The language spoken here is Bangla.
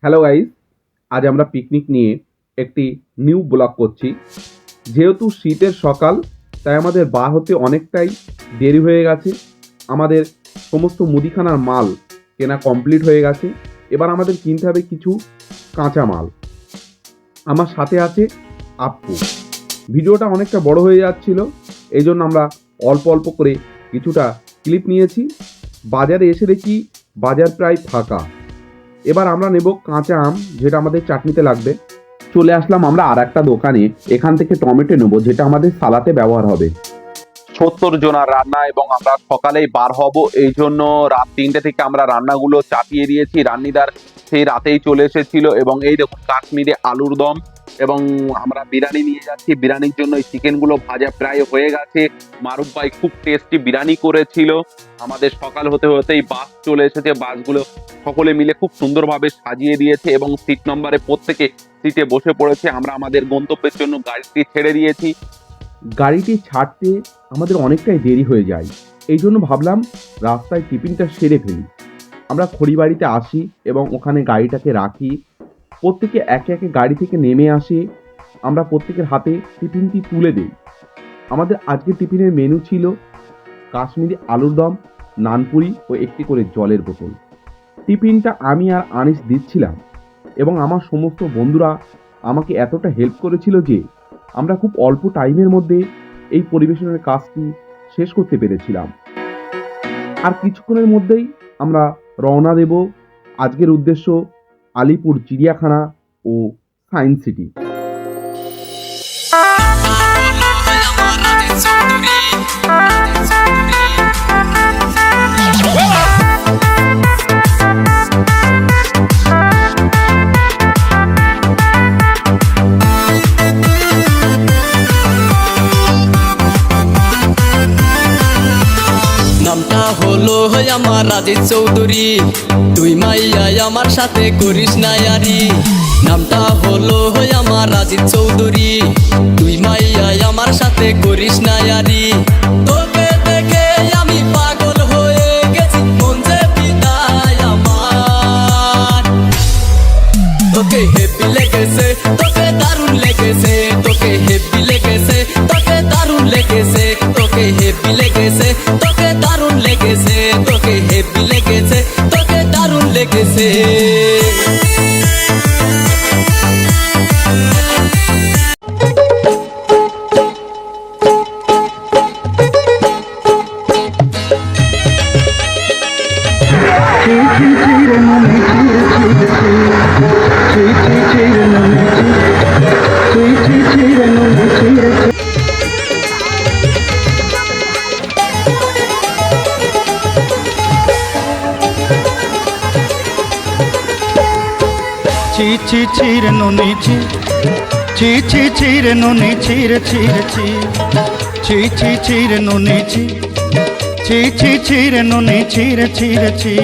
হ্যালো গাইস, আজ আমরা পিকনিক নিয়ে একটি নিউ ব্লগ করছি। যেহেতু শীতের সকাল, তাই আমাদের বার হতে অনেকটাই দেরি হয়ে গেছে। আমাদের সমস্ত মুদিখানার মাল কেনা কমপ্লিট হয়ে গেছে। এবার আমাদের কিনতে হবে কিছু কাঁচা মাল। আমার সাথে আছে আপ্পু। ভিডিওটা অনেকটা বড় হয়ে যাচ্ছিল, এই জন্য আমরা অল্প অল্প করে কিছুটা ক্লিপ নিয়েছি। বাজারে এসে দেখি বাজার প্রায় ফাঁকা। এবার আমরা নেব কাঁচা আম, যেটা আমাদের চাটনিতে লাগবে। চলে আসলাম আমরা আর একটা দোকানে। এখান থেকে টমেটো নেব, যেটা আমাদের সালাতে ব্যবহার হবে। 70 জনের রান্না এবং আমরা সকালেই বার হব, এই জন্য রাত 3টে থেকে আমরা রান্নাগুলো চাপিয়ে দিয়েছি। রান্নিদার সেই রাতেই চলে এসেছিল এবং এই দেখুন কাশ্মীরে আলুর দম এবং আমরা বিরিয়ানি নিয়ে যাচ্ছি। বিরিয়ানির জন্য এই চিকেনগুলো ভাজা প্রায় হয়ে গেছে। মারুফ ভাই খুব টেস্টি বিরিয়ানি করেছিল। আমাদের সকাল হতে হতেই বাস চলে এসেছে। বাসগুলো সকলে মিলে খুব সুন্দরভাবে সাজিয়ে দিয়েছে এবং সিট নম্বরে প্রত্যেকে সিটে বসে পড়েছে। আমরা আমাদের গন্তব্যের জন্য গাড়িটি ছেড়ে দিয়েছি। গাড়িটি ছাড়তে আমাদের অনেকটাই দেরি হয়ে যায়, এই জন্য ভাবলাম রাস্তায় টিফিনটা সেরে ফেলি। আমরা খড়িবাড়িতে আসি এবং ওখানে গাড়িটাকে রাখি। প্রত্যেকে একে একে গাড়ি থেকে নেমে আসে। আমরা প্রত্যেকের হাতে টিফিনটি তুলে দিই। আমাদের আজকের টিফিনের মেনু ছিল কাশ্মীরি আলুর দম, নানপুরি ও একটি করে জলের বোতল। টিফিনটা আমি আর আনিস দিচ্ছিলাম এবং আমার সমস্ত বন্ধুরা আমাকে এতটা হেল্প করেছিল যে আমরা খুব অল্প টাইমের মধ্যে এই পরিবেশনের কাজটি শেষ করতে পেরেছিলাম। আর কিছুক্ষণের মধ্যেই আমরা রওনা দেব আজকের উদ্দেশ্য আলিপুর চিড়িয়াখানা ও সায়েন্স সিটি। নামটা হলো আমার রাজীব চৌধুরী, তুই মাইয়া আমার সাথে করিস না ইয়ারি। নামটা হলো আমার রাজীব চৌধুরী, তুই মাইয়া আমার সাথে করিস না ইয়ারি। তোকে দেখে আমি পাগল হয়ে গেছি, মন যে বিদায় আমার। তোকে হেপি লেগেছে, তোকে দারুণ লেগেছে, তোকে হেপি লেগেছে, তোকে দারুণ লেগেছে, তোকে হেপি লেগেছে, তোকে দারুণ লেগেছে, তোকে হেপি লেগেছে, তোকে দারুণ লেগেছে। ছি ছি ছির নুনি ছি, ছি ছি ছির নুনি ছির ছির ছি, ছি ছি ছির নুনি ছি, ছি ছি ছির নুনি ছির ছির ছি।